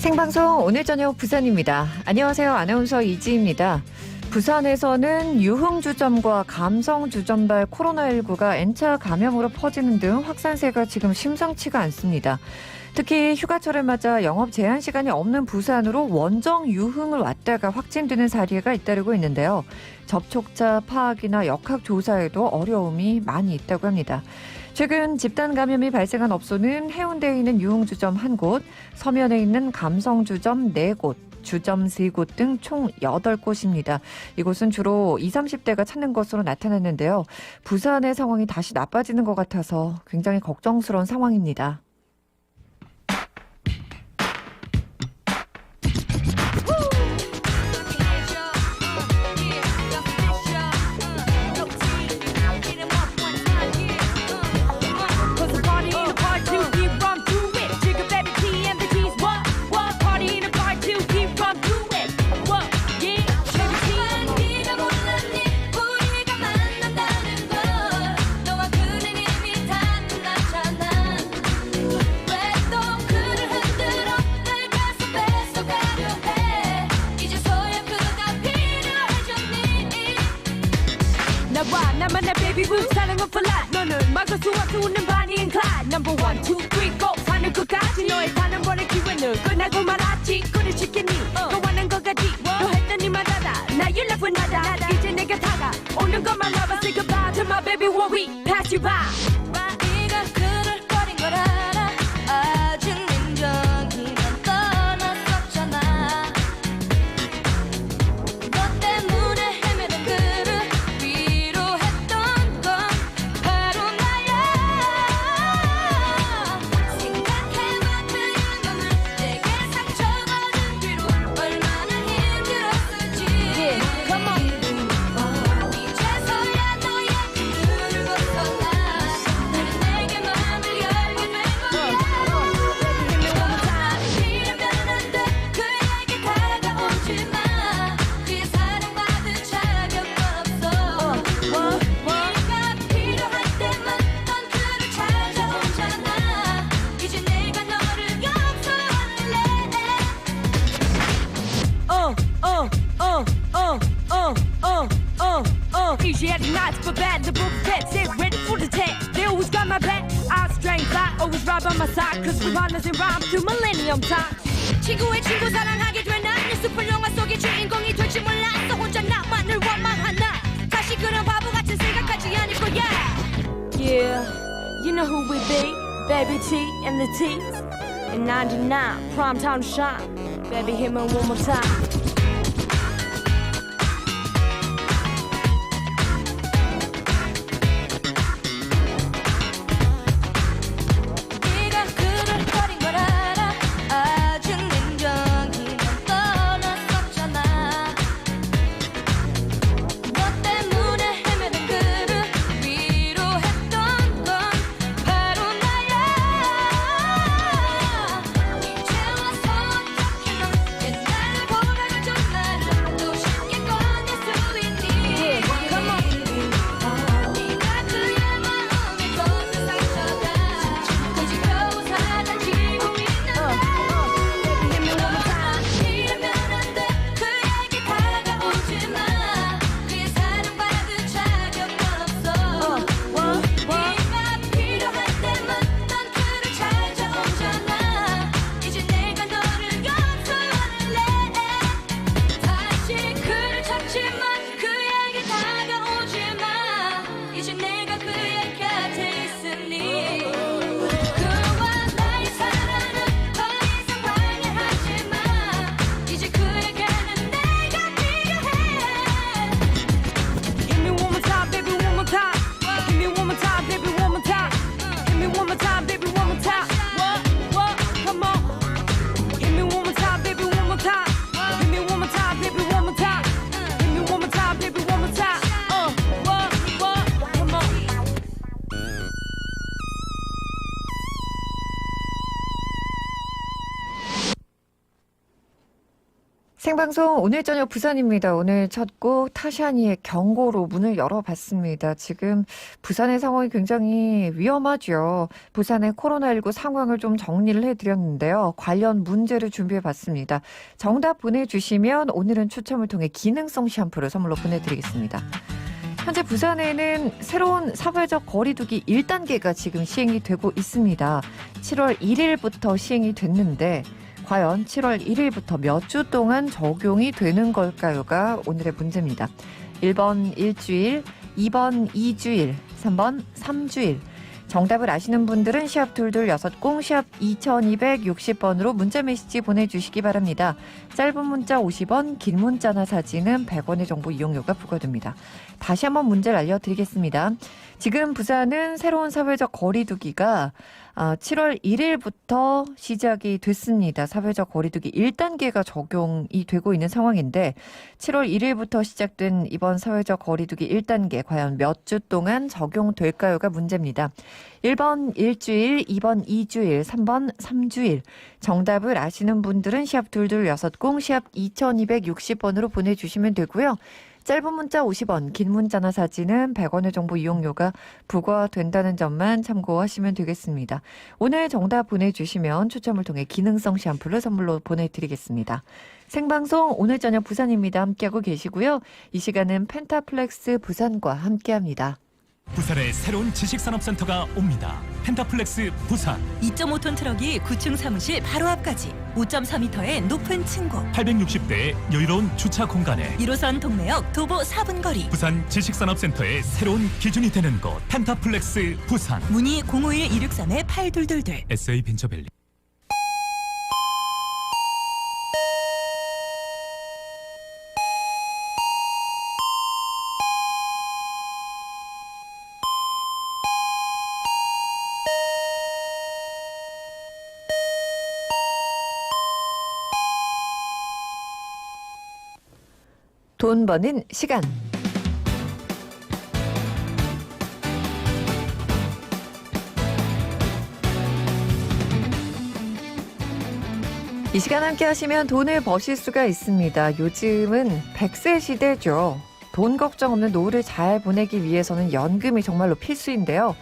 생방송 오늘 저녁 부산입니다. 안녕하세요. 아나운서 이지입니다. 부산에서는 유흥주점과 감성주점발 코로나19가 N차 감염으로 퍼지는 등 확산세가 지금 심상치가 않습니다. 특히 휴가철을 맞아 영업 제한 시간이 없는 부산으로 원정 유흥을 왔다가 확진되는 사례가 잇따르고 있는데요. 접촉자 파악이나 역학 조사에도 어려움이 많이 있다고 합니다. 최근 집단 감염이 발생한 업소는 해운대에 있는 유흥주점 1곳, 서면에 있는 감성주점 4곳, 주점 3곳 등 총 8곳입니다. 이곳은 주로 20, 30대가 찾는 것으로 나타났는데요. 부산의 상황이 다시 나빠지는 것 같아서 굉장히 걱정스러운 상황입니다. 나만의 baby boo 사랑은 flat 너는 막을 수 없는 반인 클라 number 1, 2, 3, go 사는 끝까지 너의 사는 번의 기회는 끝나고 말았지 끓을 시켰니 너 원하는 거까지 너 했더니 말아라 나 연락 왜 나다 이제 내가 다가 오는 것만 알아 say goodbye to my baby when we pass you by 네가 그럴 거린 걸 알아 아직 냉정히 난 떠났었잖아 너 때문에 헤매던 그를 위로했던 건 바로 나야 생각해봐 그 영감을 내게 상처가 된 뒤로 얼마나 힘들었을지 come on 이제서야 너의 눈을 벗어나 나는 내게 마음을 열게 된 거야 이러면 안돼 그에게 다가오지 마 그의 사랑받을 자격은 없어 네가 필요할 때만 넌 그를 찾아오잖아 이제 내가 너를 용서할래 Easy at the nights but bad the book pet sit ready for the test they always got my back I strength I always right by my side cause we're partners in rhyme through millennium time 친구의 친구 사랑하게 된 난 이 숲을 영화 속의 주인공이 될지 몰랐어 혼자 나만을 원망하나 다시 그런 바보 같은 생각하지 않을 거야 Yeah, you know who we be Baby T and the T's in 99 prime time to shine Baby hit me one more time 네가 그럴 거린 걸 알아 아직 냉정히 넌 떠났었잖아 너 때문에 헤매던 그를 위로했던 건 바로 나야 이제 와서 어떻게 넌 옛날을 돌아가 생방송 오늘 저녁 부산입니다. 오늘 첫 곡 타샤니의 경고로 문을 열어봤습니다. 지금 부산의 상황이 굉장히 위험하죠. 부산의 코로나19 상황을 좀 정리를 해드렸는데요. 관련 문제를 준비해봤습니다. 정답 보내주시면 오늘은 추첨을 통해 기능성 샴푸를 선물로 보내드리겠습니다. 현재 부산에는 새로운 사회적 거리두기 1단계가 지금 시행이 되고 있습니다. 7월 1일부터 시행이 됐는데 과연 7월 1일부터 몇 주 동안 적용이 되는 걸까요가 오늘의 문제입니다. 1번 일주일, 2번 2주일, 3번 3주일. 정답을 아시는 분들은 샵 둘둘6공 샵 2260번으로 문자메시지 보내주시기 바랍니다. 짧은 문자 50원, 긴 문자나 사진은 100원의 정보 이용료가 부과됩니다. 다시 한번 문제를 알려드리겠습니다. 지금 부산은 새로운 사회적 거리두기가 7월 1일부터 시작이 됐습니다. 사회적 거리두기 1단계가 적용이 되고 있는 상황인데 7월 1일부터 시작된 이번 사회적 거리두기 1단계 과연 몇 주 동안 적용될까요가 문제입니다. 1번 일주일, 2번 2주일, 3번 3주일. 정답을 아시는 분들은 샵 둘둘6공 샵 2260번으로 보내주시면 되고요. 짧은 문자 50원, 긴 문자나 사진은 100원의 정보 이용료가 부과된다는 점만 참고하시면 되겠습니다. 오늘 정답 보내주시면 추첨을 통해 기능성 샴푸를 선물로 보내드리겠습니다. 생방송 오늘 저녁 부산입니다. 함께하고 계시고요. 이 시간은 펜타플렉스 부산과 함께합니다. 부산에 새로운 지식산업센터가 옵니다. 펜타플렉스 부산. 2.5톤 트럭이 9층 사무실 바로 앞까지 5.4m의 높은 층고 860대의 여유로운 주차 공간에 1호선 동래역 도보 4분 거리 부산 지식산업센터의 새로운 기준이 되는 곳 펜타플렉스 부산. 문의 051-263-8222 SA벤처밸리. 돈 버는 시간. 이 시간 함께 하시면 돈을 버실 수가 있습니다. 요즘은 100세 시대죠. 돈 걱정 없는 노후를 잘 보내기 위해서는 연금이 정말로 필수인데요.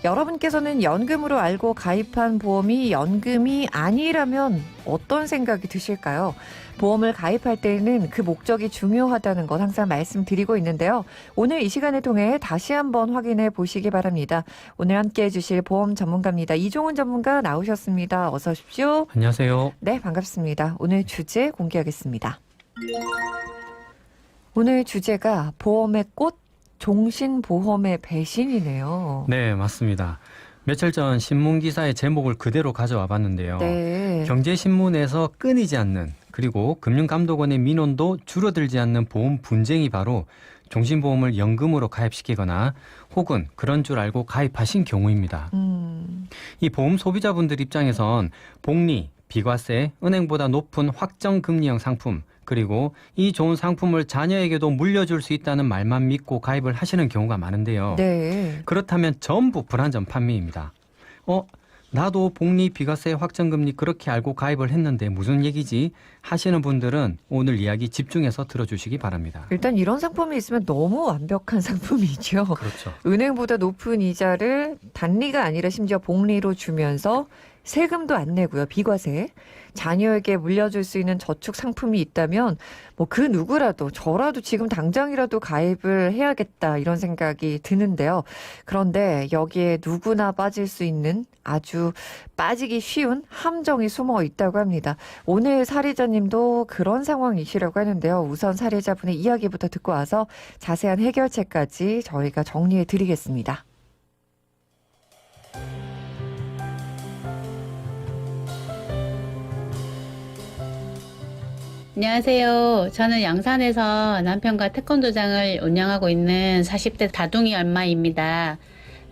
여러분께서는 연금으로 알고 가입한 보험이 연금이 아니라면 어떤 생각이 드실까요? 보험을 가입할 때는 그 목적이 중요하다는 것 항상 말씀드리고 있는데요. 오늘 이 시간을 통해 다시 한번 확인해 보시기 바랍니다. 오늘 함께해 주실 보험 전문가입니다. 이종훈 전문가 나오셨습니다. 어서 오십시오. 안녕하세요. 네, 반갑습니다. 오늘 주제 공개하겠습니다. 오늘 주제가 보험의 꽃, 종신보험의 배신이네요. 네, 맞습니다. 며칠 전 신문기사의 제목을 그대로 가져와 봤는데요. 네. 경제신문에서 끊이지 않는 그리고 금융감독원의 민원도 줄어들지 않는 보험 분쟁이 바로 종신보험을 연금으로 가입시키거나 혹은 그런 줄 알고 가입하신 경우입니다. 이 보험 소비자분들 입장에선 복리, 비과세, 은행보다 높은 확정금리형 상품 그리고 이 좋은 상품을 자녀에게도 물려줄 수 있다는 말만 믿고 가입을 하시는 경우가 많은데요. 네. 그렇다면 전부 불안전 판매입니다. 나도 복리, 비과세, 확정금리 그렇게 알고 가입을 했는데 무슨 얘기지? 하시는 분들은 오늘 이야기 집중해서 들어주시기 바랍니다. 일단 이런 상품이 있으면 너무 완벽한 상품이죠. 그렇죠. 은행보다 높은 이자를 단리가 아니라 심지어 복리로 주면서 세금도 안 내고요. 비과세. 자녀에게 물려줄 수 있는 저축 상품이 있다면 뭐 그 누구라도 저라도 지금 당장이라도 가입을 해야겠다 이런 생각이 드는데요. 그런데 여기에 누구나 빠질 수 있는 아주 빠지기 쉬운 함정이 숨어 있다고 합니다. 오늘 사례자님도 그런 상황이시라고 하는데요. 우선 사례자분의 이야기부터 듣고 와서 자세한 해결책까지 저희가 정리해 드리겠습니다. 안녕하세요. 저는 양산에서 남편과 태권도장을 운영하고 있는 40대 다둥이 엄마입니다.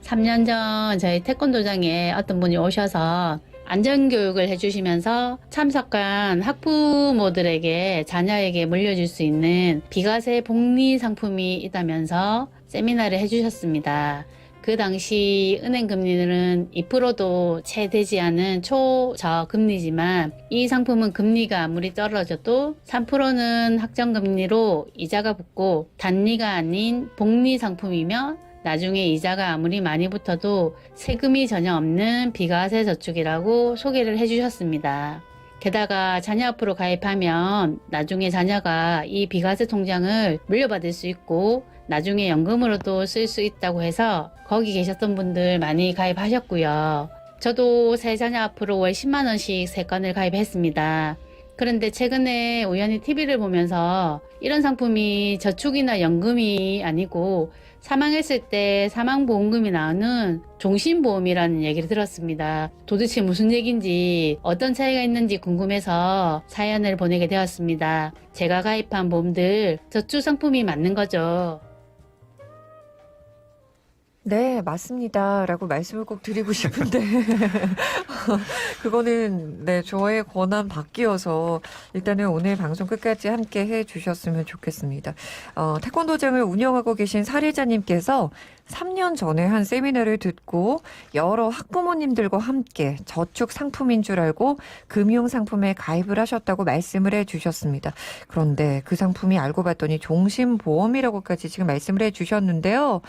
3년 전 저희 태권도장에 어떤 분이 오셔서 안전교육을 해주시면서 참석한 학부모들에게 자녀에게 물려줄 수 있는 비과세 복리 상품이 있다면서 세미나를 해주셨습니다. 그 당시 은행 금리는 2%도 채 되지 않은 초저금리지만 이 상품은 금리가 아무리 떨어져도 3%는 확정금리로 이자가 붙고 단리가 아닌 복리 상품이며 나중에 이자가 아무리 많이 붙어도 세금이 전혀 없는 비과세 저축이라고 소개를 해주셨습니다. 게다가 자녀 앞으로 가입하면 나중에 자녀가 이 비과세 통장을 물려받을 수 있고 나중에 연금으로도 쓸 수 있다고 해서 거기 계셨던 분들 많이 가입하셨고요. 저도 세 자녀 앞으로 월 10만 원씩 3건을 가입했습니다. 그런데 최근에 우연히 TV를 보면서 이런 상품이 저축이나 연금이 아니고 사망했을 때 사망보험금이 나오는 종신보험이라는 얘기를 들었습니다. 도대체 무슨 얘기인지 어떤 차이가 있는지 궁금해서 사연을 보내게 되었습니다. 제가 가입한 보험들 저축 상품이 맞는 거죠. 네, 맞습니다. 라고 말씀을 꼭 드리고 싶은데, 그거는, 네, 저의 권한 밖이어서, 일단은 오늘 방송 끝까지 함께 해 주셨으면 좋겠습니다. 태권도장을 운영하고 계신 사례자님께서 3년 전에 한 세미나를 듣고 여러 학부모님들과 함께 저축 상품인 줄 알고 금융상품에 가입을 하셨다고 말씀을 해 주셨습니다. 그런데 그 상품이 알고 봤더니 종신보험이라고까지 지금 말씀을 해 주셨는데요.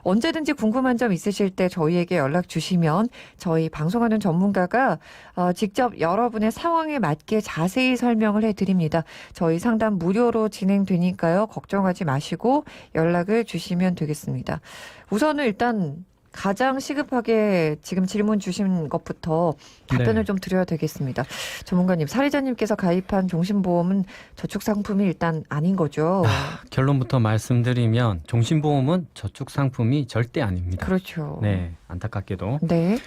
언제든지 궁금한 점 있으실 때 저희에게 연락 주시면 저희 방송하는 전문가가 직접 여러분의 상황에 맞게 자세히 설명을 해드립니다. 저희 상담 무료로 진행되니까요. 걱정하지 마시고 연락을 주시면 되겠습니다. 우선은 일단 가장 시급하게 지금 질문 주신 것부터 답변을 네. 좀 드려야 되겠습니다. 전문가님, 사례자님께서 가입한 종신보험은 저축상품이 일단 아닌 거죠? 결론부터 말씀드리면 종신보험은 저축 상품이 절대 아닙니다. 그렇죠. 네, 안타깝게도. 네.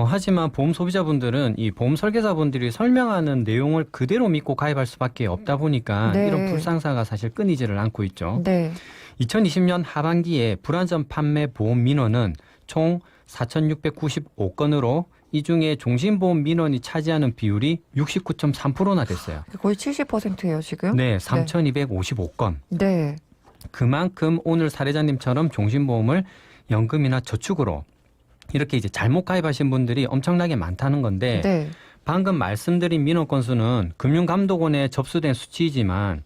하지만 보험 소비자분들은 이 보험 설계사분들이 설명하는 내용을 그대로 믿고 가입할 수밖에 없다 보니까 네. 이런 불상사가 사실 끊이지를 않고 있죠. 네. 2020년 하반기에 불안전 판매 보험 민원은 총 4,695건으로 이 중에 종신보험 민원이 차지하는 비율이 69.3%나 됐어요. 거의 70%예요, 지금? 네, 3,255건. 네. 그만큼 오늘 사례자님처럼 종신보험을 연금이나 저축으로 이렇게 이제 잘못 가입하신 분들이 엄청나게 많다는 건데 네. 방금 말씀드린 민원 건수는 금융감독원에 접수된 수치이지만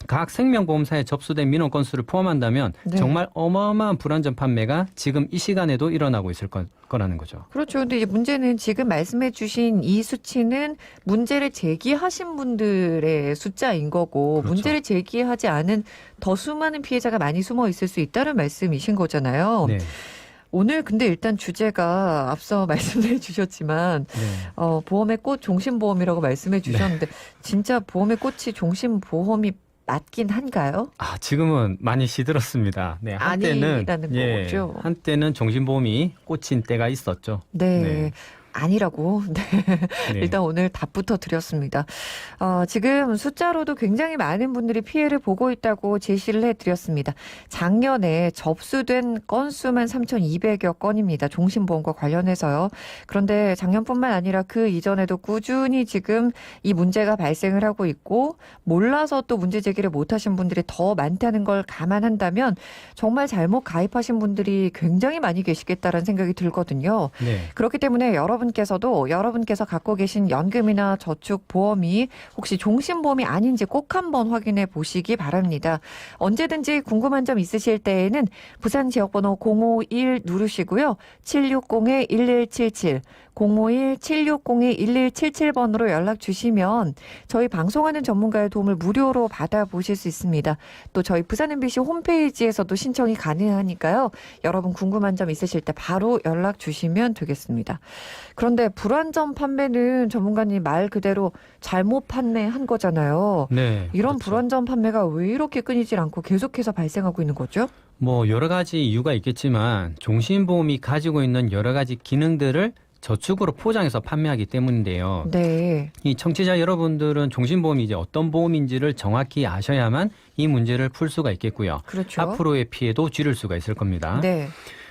각 생명보험사에 접수된 민원 건수를 포함한다면 네. 정말 어마어마한 불안전 판매가 지금 이 시간에도 일어나고 있을 거라는 거죠. 그렇죠. 근데 이제 문제는 지금 말씀해 주신 이 수치는 문제를 제기하신 분들의 숫자인 거고 그렇죠. 문제를 제기하지 않은 더 수많은 피해자가 많이 숨어 있을 수 있다는 말씀이신 거잖아요. 네. 오늘 근데 일단 주제가 앞서 말씀해 주셨지만 네. 보험의 꽃 종신보험이라고 말씀해 주셨는데 진짜 보험의 꽃이 종신보험이 맞긴 한가요? 지금은 많이 시들었습니다. 네, 한때는 아니라는 거죠. 한때는 종신보험이 꽂힌 때가 있었죠. 네. 네. 아니라고. 네. 네. 일단 오늘 답부터 드렸습니다. 지금 숫자로도 굉장히 많은 분들이 피해를 보고 있다고 제시를 해드렸습니다. 작년에 접수된 건수만 3,200여 건입니다. 종신보험과 관련해서요. 그런데 작년뿐만 아니라 그 이전에도 꾸준히 지금 이 문제가 발생을 하고 있고 몰라서 또 문제 제기를 못하신 분들이 더 많다는 걸 감안한다면 정말 잘못 가입하신 분들이 굉장히 많이 계시겠다라는 생각이 들거든요. 네. 그렇기 때문에 여러분께서 갖고 계신 연금이나 저축 보험이 혹시 종신보험이 아닌지 꼭 한번 확인해 보시기 바랍니다. 언제든지 궁금한 점 있으실 때에는 부산 지역번호 051 누르시고요. 760-1177 051-760-1177번으로 연락 주시면 저희 방송하는 전문가의 도움을 무료로 받아보실 수 있습니다. 또 저희 부산 MBC 홈페이지에서도 신청이 가능하니까요. 여러분 궁금한 점 있으실 때 바로 연락 주시면 되겠습니다. 그런데 불안전 판매는 전문가님 말 그대로 잘못 판매한 거잖아요. 네. 이런 그렇죠. 불안전 판매가 왜 이렇게 끊이질 않고 계속해서 발생하고 있는 거죠? 뭐 여러 가지 이유가 있겠지만 종신보험이 가지고 있는 여러 가지 기능들을 저축으로 포장해서 판매하기 때문인데요. 네. 이 청취자 여러분들은 종신보험이 이제 어떤 보험인지를 정확히 아셔야만 이 문제를 풀 수가 있겠고요. 그렇죠. 앞으로의 피해도 줄일 수가 있을 겁니다. 네.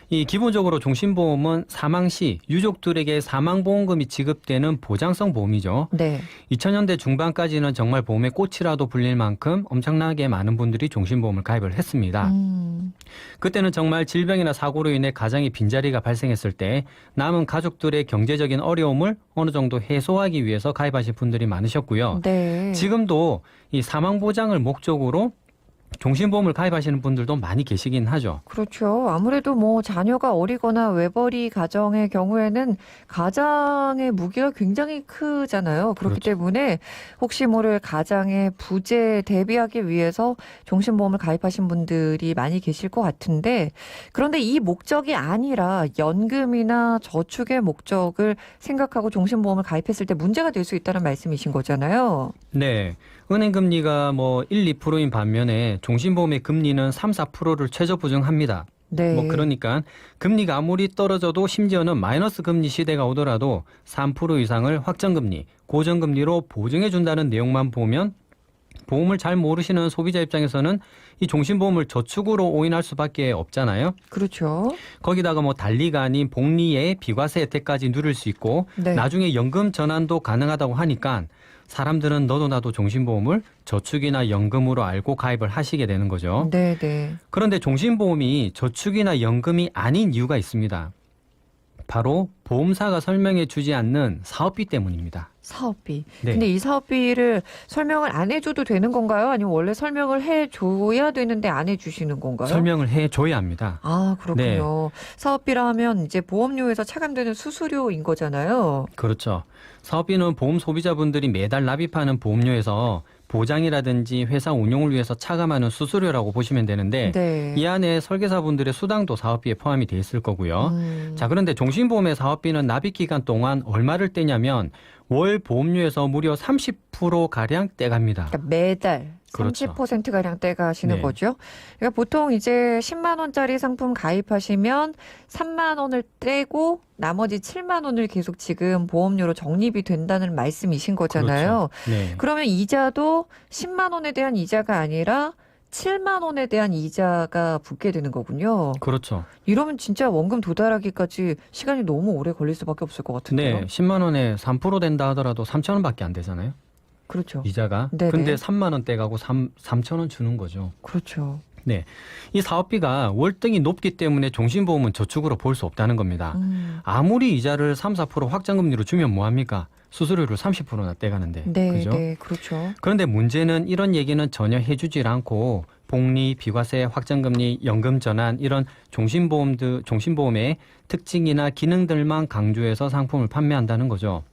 이 기본적으로 종신보험은 사망 시 유족들에게 사망보험금이 지급되는 보장성 보험이죠. 네. 2000년대 중반까지는 정말 보험의 꽃이라도 불릴 만큼 엄청나게 많은 분들이 종신보험을 가입을 했습니다. 그때는 정말 질병이나 사고로 인해 가정의 빈자리가 발생했을 때 남은 가족들의 경제적인 어려움을 어느 정도 해소하기 위해서 가입하신 분들이 많으셨고요. 네. 지금도 이 사망보장을 목적으로 종신보험을 가입하시는 분들도 많이 계시긴 하죠. 그렇죠. 아무래도 뭐 자녀가 어리거나 외벌이 가정의 경우에는 가장의 무게가 굉장히 크잖아요. 그렇기 그렇죠. 때문에 혹시 모를 가장의 부재 대비하기 위해서 종신보험을 가입하신 분들이 많이 계실 것 같은데, 그런데 이 목적이 아니라 연금이나 저축의 목적을 생각하고 종신보험을 가입했을 때 문제가 될 수 있다는 말씀이신 거잖아요. 네. 은행 금리가 뭐 1, 2%인 반면에 종신보험의 금리는 3, 4%를 최저 보증합니다. 네. 뭐 그러니까 금리가 아무리 떨어져도 심지어는 마이너스 금리 시대가 오더라도 3% 이상을 확정금리, 고정금리로 보증해 준다는 내용만 보면 보험을 잘 모르시는 소비자 입장에서는 이 종신보험을 저축으로 오인할 수밖에 없잖아요. 그렇죠. 거기다가 뭐 달리가 아닌 복리의 비과세 혜택까지 누릴 수 있고 네. 나중에 연금 전환도 가능하다고 하니까 사람들은 너도 나도 종신보험을 저축이나 연금으로 알고 가입을 하시게 되는 거죠. 네, 네. 그런데 종신보험이 저축이나 연금이 아닌 이유가 있습니다. 바로 보험사가 설명해 주지 않는 사업비 때문입니다. 사업비. 네. 근데 이 사업비를 설명을 안 해줘도 되는 건가요? 아니면 원래 설명을 해줘야 되는데 안 해주시는 건가요? 설명을 해줘야 합니다. 아, 그렇군요. 사업비라 하면 이제 보험료에서 차감되는 수수료인 거잖아요. 그렇죠. 사업비는 보험 소비자분들이 매달 납입하는 보험료에서 보장이라든지 회사 운용을 위해서 차감하는 수수료라고 보시면 되는데 네. 이 안에 설계사분들의 수당도 사업비에 포함이 돼 있을 거고요. 자, 그런데 종신보험의 사업비는 납입 기간 동안 얼마를 떼냐면 월 보험료에서 무려 30%가량 떼갑니다. 그러니까 매달 그렇죠. 30%가량 떼가시는 네. 거죠. 그러니까 보통 이제 10만 원짜리 상품 가입하시면 3만 원을 떼고 나머지 7만 원을 계속 지금 보험료로 적립이 된다는 말씀이신 거잖아요. 그렇죠. 네. 그러면 이자도 10만 원에 대한 이자가 아니라 7만 원에 대한 이자가 붙게 되는 거군요. 그렇죠. 이러면 진짜 원금 도달하기까지 시간이 너무 오래 걸릴 수밖에 없을 것 같은데요. 네, 10만 원에 3% 된다 하더라도 3천 원밖에 안 되잖아요. 그렇죠. 이자가. 네네. 근데 3만 원 떼가고 3천 원 주는 거죠. 그렇죠. 네, 이 사업비가 월등히 높기 때문에 종신보험은 저축으로 볼 수 없다는 겁니다. 아무리 이자를 3, 4% 확정금리로 주면 뭐합니까? 수수료를 30%나 떼가는데. 네, 그죠? 네, 그렇죠. 그런데 문제는 이런 얘기는 전혀 해주질 않고 복리, 비과세, 확정금리, 연금 전환 이런 종신보험의 특징이나 기능들만 강조해서 상품을 판매한다는 거죠.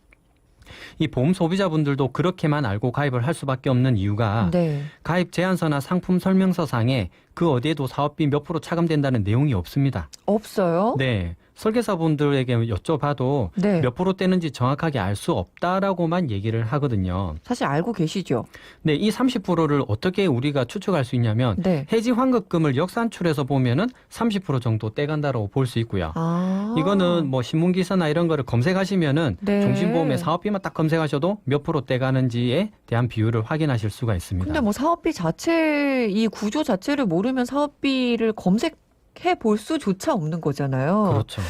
이 보험 소비자분들도 그렇게만 알고 가입을 할 수밖에 없는 이유가 네. 가입 제안서나 상품 설명서상에 그 어디에도 사업비 몇 프로 차감된다는 내용이 없습니다. 없어요? 네. 설계사분들에게 여쭤봐도 네. 몇 프로 떼는지 정확하게 알 수 없다라고만 얘기를 하거든요. 사실 알고 계시죠? 네, 이 30%를 어떻게 우리가 추측할 수 있냐면 네. 해지 환급금을 역산출해서 보면은 30% 정도 떼간다라고 볼 수 있고요. 아. 이거는 뭐 신문기사나 이런 거를 검색하시면은 네. 종신보험의 사업비만 딱 검색하셔도 몇 프로 떼가는지에 대한 비율을 확인하실 수가 있습니다. 근데 뭐 사업비 자체, 이 구조 자체를 모르면 사업비를 검색해 볼 수조차 없는 거잖아요. 그렇죠.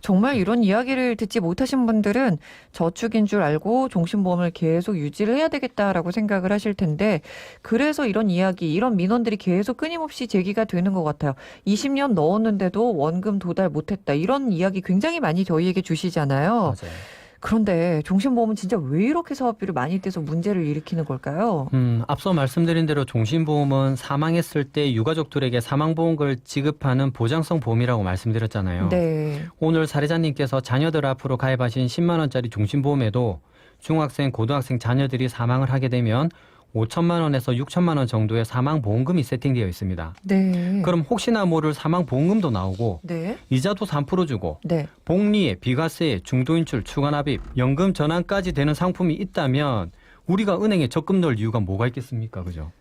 정말 이런 이야기를 듣지 못하신 분들은 저축인 줄 알고 종신보험을 계속 유지를 해야 되겠다라고 생각을 하실 텐데, 그래서 이런 이야기, 이런 민원들이 계속 끊임없이 제기가 되는 것 같아요. 20년 넣었는데도 원금 도달 못했다. 이런 이야기 굉장히 많이 저희에게 주시잖아요. 맞아요. 그런데 종신보험은 진짜 왜 이렇게 사업비를 많이 떼서 문제를 일으키는 걸까요? 앞서 말씀드린 대로 종신보험은 사망했을 때 유가족들에게 사망보험금을 지급하는 보장성 보험이라고 말씀드렸잖아요. 네. 오늘 사례자님께서 자녀들 앞으로 가입하신 10만 원짜리 종신보험에도 중학생, 고등학생 자녀들이 사망을 하게 되면 5천만 원에서 6천만 원 정도의 사망보험금이 세팅되어 있습니다. 네. 그럼 혹시나 모를 사망보험금도 나오고 네. 이자도 3% 주고 네. 복리에, 비과세에, 중도인출, 추가납입, 연금 전환까지 되는 상품이 있다면 우리가 은행에 적금 넣을 이유가 뭐가 있겠습니까? 그죠?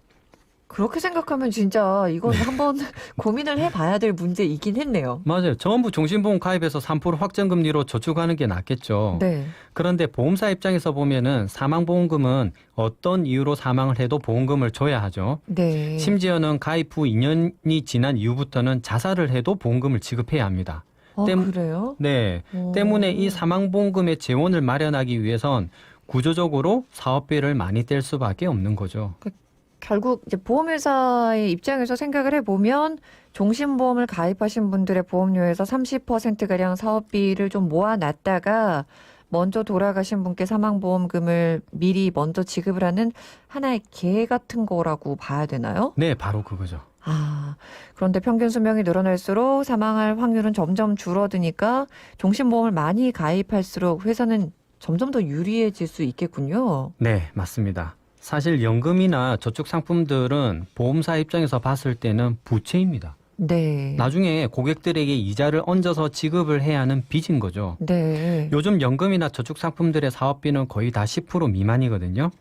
그렇게 생각하면 진짜 이건 한번 고민을 해봐야 될 문제이긴 했네요. 맞아요. 전부 종신보험 가입해서 3% 확정금리로 저축하는 게 낫겠죠. 네. 그런데 보험사 입장에서 보면은 사망보험금은 어떤 이유로 사망을 해도 보험금을 줘야 하죠. 네. 심지어는 가입 후 2년이 지난 이후부터는 자살을 해도 보험금을 지급해야 합니다. 그래요? 네. 오. 때문에 이 사망보험금의 재원을 마련하기 위해선 구조적으로 사업비를 많이 뗄 수밖에 없는 거죠. 결국 이제 보험회사의 입장에서 생각을 해보면 종신보험을 가입하신 분들의 보험료에서 30%가량 사업비를 좀 모아놨다가 먼저 돌아가신 분께 사망보험금을 미리 먼저 지급을 하는 하나의 계 같은 거라고 봐야 되나요? 네, 바로 그거죠. 그런데 평균 수명이 늘어날수록 사망할 확률은 점점 줄어드니까 종신보험을 많이 가입할수록 회사는 점점 더 유리해질 수 있겠군요. 네, 맞습니다. 사실 연금이나 저축 상품들은 보험사 입장에서 봤을 때는 부채입니다. 네. 나중에 고객들에게 이자를 얹어서 지급을 해야 하는 빚인 거죠. 네. 요즘 연금이나 저축 상품들의 사업비는 거의 다 10% 미만이거든요.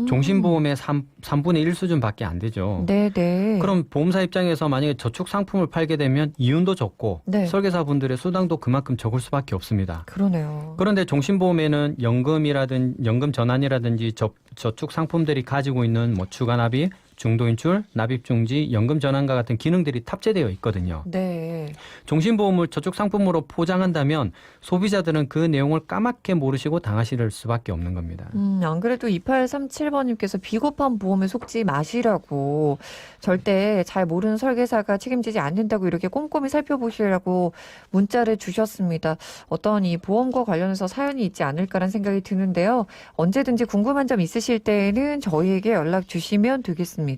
종신보험의 3분의 1 수준밖에 안 되죠. 네네. 그럼 보험사 입장에서 만약에 저축 상품을 팔게 되면 이윤도 적고 네. 설계사분들의 수당도 그만큼 적을 수밖에 없습니다. 그러네요. 그런데 종신보험에는 연금 전환이라든지 저축 상품들이 가지고 있는 뭐 추가납입, 중도인출, 납입중지, 연금 전환과 같은 기능들이 탑재되어 있거든요. 네. 종신보험을 저축 상품으로 포장한다면 소비자들은 그 내용을 까맣게 모르시고 당하실 수밖에 없는 겁니다. 안 그래도 2837번님께서 비겁한 보험에 속지 마시라고 절대 잘 모르는 설계사가 책임지지 않는다고 이렇게 꼼꼼히 살펴보시라고 문자를 주셨습니다. 어떤 이 보험과 관련해서 사연이 있지 않을까라는 생각이 드는데요. 언제든지 궁금한 점 있으실 때는 저희에게 연락 주시면 되겠습니다.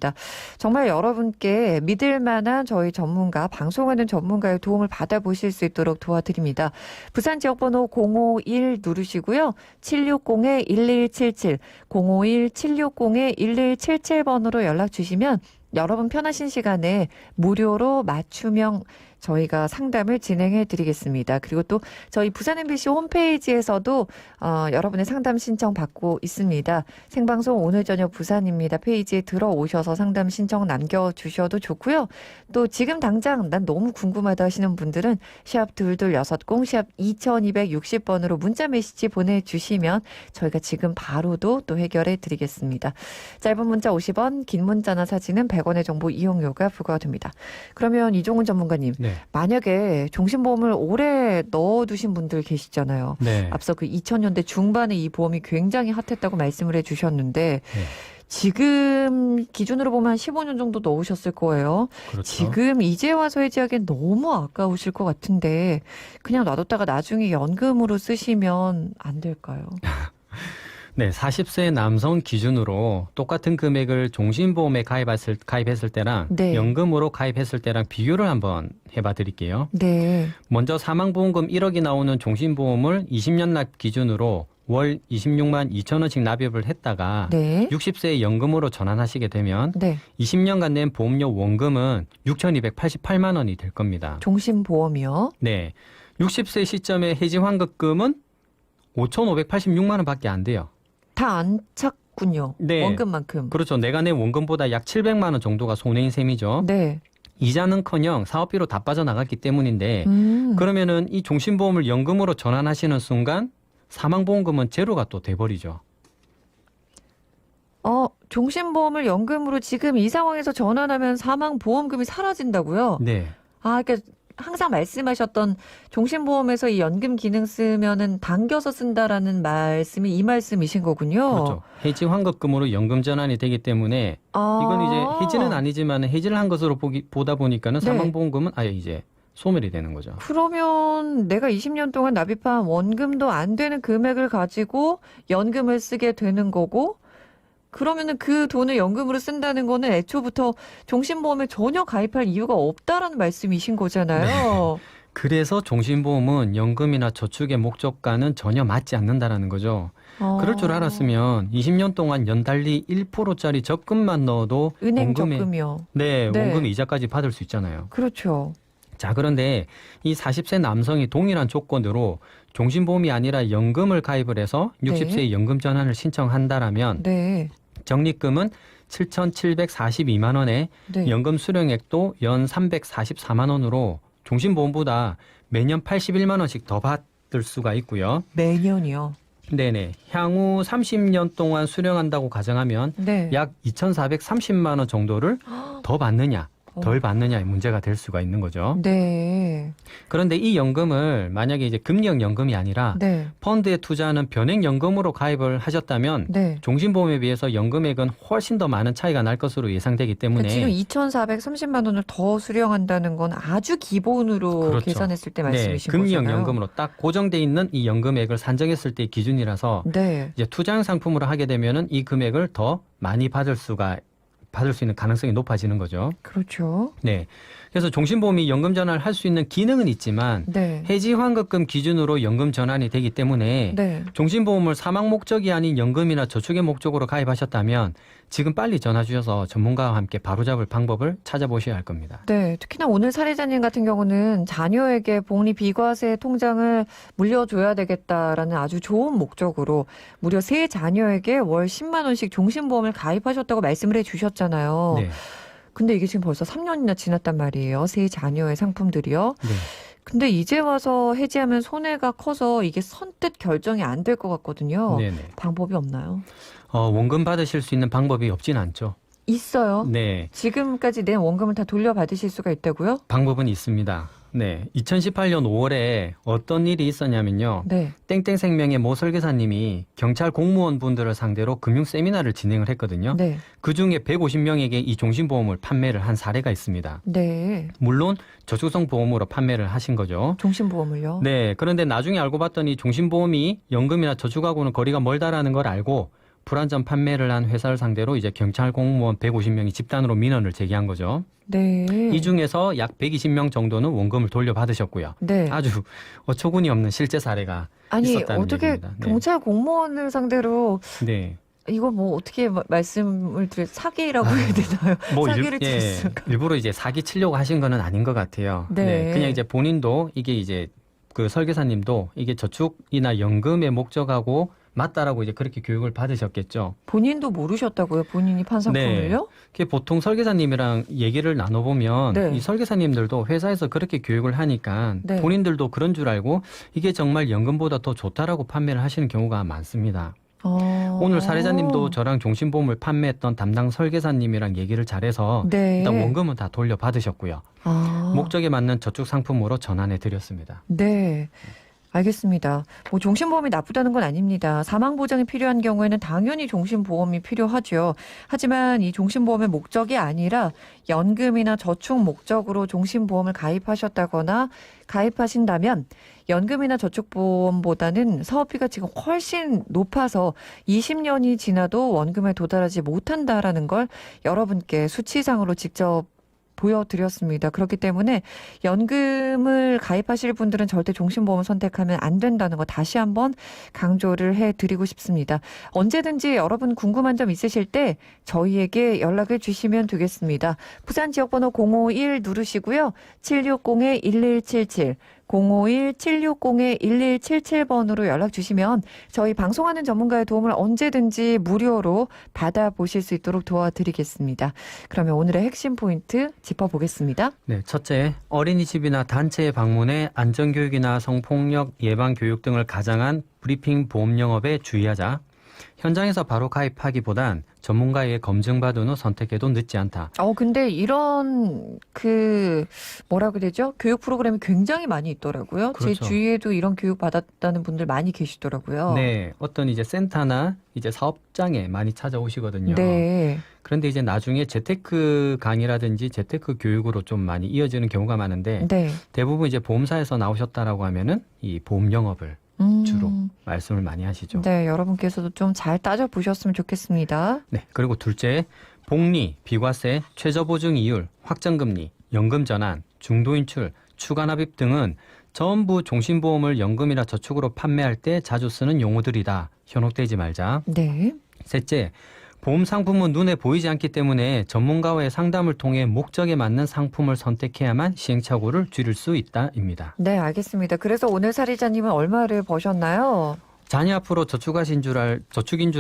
정말 여러분께 믿을 만한 저희 전문가, 방송하는 전문가의 도움을 받아보실 수 있도록 도와드립니다. 부산 지역번호 051 누르시고요. 760-1177, 051-760-1177번으로 연락 주시면 여러분 편하신 시간에 무료로 맞춤형 저희가 상담을 진행해 드리겠습니다. 그리고 또 저희 부산 MBC 홈페이지에서도 여러분의 상담 신청 받고 있습니다. 생방송 오늘 저녁 부산입니다. 페이지에 들어오셔서 상담 신청 남겨주셔도 좋고요. 또 지금 당장 난 너무 궁금하다 하시는 분들은 샵 2260, 샵 2260번으로 문자 메시지 보내주시면 저희가 지금 바로도 또 해결해 드리겠습니다. 짧은 문자 50원, 긴 문자나 사진은 100원의 정보 이용료가 부과됩니다. 그러면 이종훈 전문가님. 네. 만약에 종신보험을 오래 넣어두신 분들 계시잖아요. 네. 앞서 그 2000년대 중반에 이 보험이 굉장히 핫했다고 말씀을 해주셨는데 네. 지금 기준으로 보면 한 15년 정도 넣으셨을 거예요. 그렇죠. 지금 이제 와서 해지하기엔 너무 아까우실 것 같은데 그냥 놔뒀다가 나중에 연금으로 쓰시면 안 될까요? 네, 40세 남성 기준으로 똑같은 금액을 종신보험에 가입했을 때랑 네. 연금으로 가입했을 때랑 비교를 한번 해봐 드릴게요. 네. 먼저 사망보험금 1억이 나오는 종신보험을 20년 납 기준으로 월 26만 2천 원씩 납입을 했다가 네. 60세에 연금으로 전환하시게 되면 네. 20년간 낸 보험료 원금은 6,288만 원이 될 겁니다. 종신보험이요? 네, 60세 시점에 해지 환급금은 5,586만 원밖에 안 돼요. 다 안 찼군요. 네. 원금만큼. 그렇죠. 내가 낸 원금보다 약 700만 원 정도가 손해인 셈이죠. 네. 이자는커녕 사업비로 다 빠져나갔기 때문인데 그러면은 이 종신보험을 연금으로 전환하시는 순간 사망보험금은 제로가 또 돼버리죠. 종신보험을 연금으로 지금 이 상황에서 전환하면 사망보험금이 사라진다고요? 네. 그러니까 항상 말씀하셨던 종신보험에서 이 연금 기능 쓰면은 당겨서 쓴다라는 말씀이 이 말씀이신 거군요. 그렇죠. 해지 환급금으로 연금 전환이 되기 때문에 이건 이제 해지는 아니지만 해지를 한 것으로 보다 보니까는 네. 사망보험금은 아예 이제 소멸이 되는 거죠. 그러면 내가 20년 동안 납입한 원금도 안 되는 금액을 가지고 연금을 쓰게 되는 거고 그러면은 그 돈을 연금으로 쓴다는 거는 애초부터 종신보험에 전혀 가입할 이유가 없다라는 말씀이신 거잖아요. 네. 그래서 종신보험은 연금이나 저축의 목적과는 전혀 맞지 않는다라는 거죠. 그럴 줄 알았으면 20년 동안 연달리 1%짜리 적금만 넣어도 은행 적금이요. 네, 네. 원금 이자까지 받을 수 있잖아요. 그렇죠. 자, 그런데 이 40세 남성이 동일한 조건으로 종신보험이 아니라 연금을 가입을 해서 60세의 연금 전환을 신청한다라면 네. 적립금은 7,742만 원에 네. 연금 수령액도 연 344만 원으로 종신보험보다 매년 81만 원씩 더 받을 수가 있고요. 매년이요. 네네. 향후 30년 동안 수령한다고 가정하면 네. 약 2,430만 원 정도를 더 받느냐 덜 받느냐의 문제가 될 수가 있는 거죠. 네. 그런데 이 연금을 만약에 이제 금리형 연금이 아니라 네. 펀드에 투자하는 변액연금으로 가입을 하셨다면 네. 종신보험에 비해서 연금액은 훨씬 더 많은 차이가 날 것으로 예상되기 때문에 지금 2,430만 원을 더 수령한다는 건 아주 기본으로 그렇죠. 계산했을 때 네, 말씀이신 금리형 거잖아요. 연금으로 딱 고정돼 있는 이 연금액을 산정했을 때의 기준이라서 네. 이제 투자형 상품으로 하게 되면은 이 금액을 더 많이 받을 수 있는 가능성이 높아지는 거죠. 그렇죠. 네. 그래서 종신보험이 연금 전환을 할 수 있는 기능은 있지만 네. 해지 환급금 기준으로 연금 전환이 되기 때문에 네. 종신보험을 사망 목적이 아닌 연금이나 저축의 목적으로 가입하셨다면 지금 빨리 전화 주셔서 전문가와 함께 바로잡을 방법을 찾아보셔야 할 겁니다. 네, 특히나 오늘 사례자님 같은 경우는 자녀에게 복리 비과세 통장을 물려줘야 되겠다라는 아주 좋은 목적으로 무려 세 자녀에게 월 10만 원씩 종신보험을 가입하셨다고 말씀을 해주셨잖아요. 네. 근데 이게 지금 벌써 3년이나 지났단 말이에요. 세 자녀의 상품들이요. 네. 근데 이제 와서 해지하면 손해가 커서 이게 선뜻 결정이 안 될 것 같거든요. 네네. 방법이 없나요? 원금 받으실 수 있는 방법이 없진 않죠. 있어요. 네. 지금까지 낸 원금을 다 돌려받으실 수가 있다고요? 방법은 있습니다. 네. 2018년 5월에 어떤 일이 있었냐면요. 네. 땡땡생명의 모 설계사님이 경찰 공무원 분들을 상대로 금융 세미나를 진행을 했거든요. 네. 그중에 150명에게 이 종신보험을 판매를 한 사례가 있습니다. 네. 물론 저축성 보험으로 판매를 하신 거죠. 종신보험을요? 네. 그런데 나중에 알고 봤더니 종신보험이 연금이나 저축하고는 거리가 멀다라는 걸 알고 불안전 판매를 한 회사를 상대로 이제 경찰 공무원 150명이 집단으로 민원을 제기한 거죠. 네. 이 중에서 약 120명 정도는 원금을 돌려받으셨고요. 네. 아주 어처구니 없는 실제 사례가 아니 있었다는 어떻게 얘기입니다. 네. 경찰 공무원을 상대로 네. 이거 뭐 어떻게 말씀을 드릴 사기라고 해야 되나요? 뭐 사기를 칠 수가. 일부러 이제 사기 치려고 하신 거는 아닌 것 같아요. 네. 그냥 이제 본인도 이게 이제 그 설계사님도 이게 저축이나 연금의 목적하고 맞다라고 이제 그렇게 교육을 받으셨겠죠. 본인도 모르셨다고요? 본인이 판 상품을요? 그게 보통 설계사님이랑 얘기를 나눠보면 네. 이 설계사님들도 회사에서 그렇게 교육을 하니까 네. 본인들도 그런 줄 알고 이게 정말 연금보다 더 좋다라고 판매를 하시는 경우가 많습니다. 오늘 사례자님도 저랑 종신보험을 판매했던 담당 설계사님이랑 얘기를 잘해서 네. 일단 원금은 다 돌려받으셨고요. 아. 목적에 맞는 저축 상품으로 전환해 드렸습니다. 네. 알겠습니다. 뭐 종신보험이 나쁘다는 건 아닙니다. 사망보장이 필요한 경우에는 당연히 종신보험이 필요하죠. 하지만 이 종신보험의 목적이 아니라 연금이나 저축 목적으로 종신보험을 가입하셨다거나 가입하신다면 연금이나 저축보험보다는 사업비가 지금 훨씬 높아서 20년이 지나도 원금에 도달하지 못한다라는 걸 여러분께 수치상으로 직접 보여드렸습니다. 그렇기 때문에 연금을 가입하실 분들은 절대 종신보험을 선택하면 안 된다는 거 다시 한번 강조를 해드리고 싶습니다. 언제든지 여러분 궁금한 점 있으실 때 저희에게 연락을 주시면 되겠습니다. 부산 지역번호 051 누르시고요. 760-1177 051-760-1177번으로 연락 주시면 저희 방송하는 전문가의 도움을 언제든지 무료로 받아보실 수 있도록 도와드리겠습니다. 그러면 오늘의 핵심 포인트 짚어보겠습니다. 네, 첫째, 어린이집이나 단체에 방문해 안전교육이나 성폭력 예방 교육 등을 가장한 브리핑 보험 영업에 주의하자. 현장에서 바로 가입하기보단 전문가에게 검증받은 후 선택해도 늦지 않다. 근데 이런 뭐라고 해야 되죠? 교육 프로그램이 굉장히 많이 있더라고요. 제 그렇죠. 주위에도 이런 교육 받았다는 분들 많이 계시더라고요. 네, 어떤 이제 센터나 이제 사업장에 많이 찾아오시거든요. 네. 그런데 이제 나중에 재테크 강의라든지 재테크 교육으로 좀 많이 이어지는 경우가 많은데 네. 대부분 이제 보험사에서 나오셨다라고 하면은 이 보험 영업을 주로 말씀을 많이 하시죠. 네, 여러분께서도 좀 잘 따져보셨으면 좋겠습니다. 네, 그리고 둘째, 복리, 비과세, 최저보증 이율, 확정금리, 연금 전환, 중도인출, 추가납입 등은 전부 종신보험을 연금이나 저축으로 판매할 때 자주 쓰는 용어들이다. 현혹되지 말자. 네. 셋째, 보험 상품은 눈에 보이지 않기 때문에 전문가와의 상담을 통해 목적에 맞는 상품을 선택해야만 시행착오를 줄일 수 있다입니다. 네, 알겠습니다. 그래서 오늘 사례자님은 얼마를 버셨나요? 자녀 앞으로 저축인 줄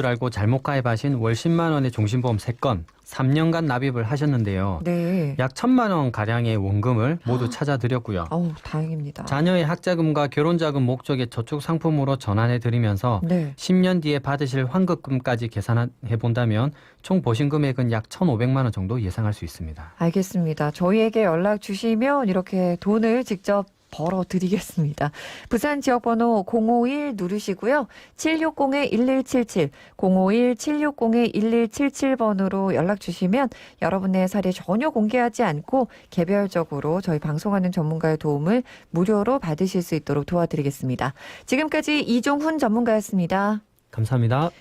알고 잘못 가입하신 월 10만 원의 종신보험 3건 3년간 납입을 하셨는데요. 네. 약 1,000만 원 가량의 원금을 모두 찾아드렸고요. 다행입니다. 자녀의 학자금과 결혼자금 목적의 저축 상품으로 전환해 드리면서 네. 10년 뒤에 받으실 환급금까지 계산해 본다면 총 보신 금액은 약 1,500만 원 정도 예상할 수 있습니다. 알겠습니다. 저희에게 연락 주시면 이렇게 돈을 직접 벌어드리겠습니다. 부산 지역번호 051 누르시고요. 760-1177, 051-760-1177번으로 연락 주시면 여러분의 사례 전혀 공개하지 않고 개별적으로 저희 방송하는 전문가의 도움을 무료로 받으실 수 있도록 도와드리겠습니다. 지금까지 이종훈 전문가였습니다. 감사합니다.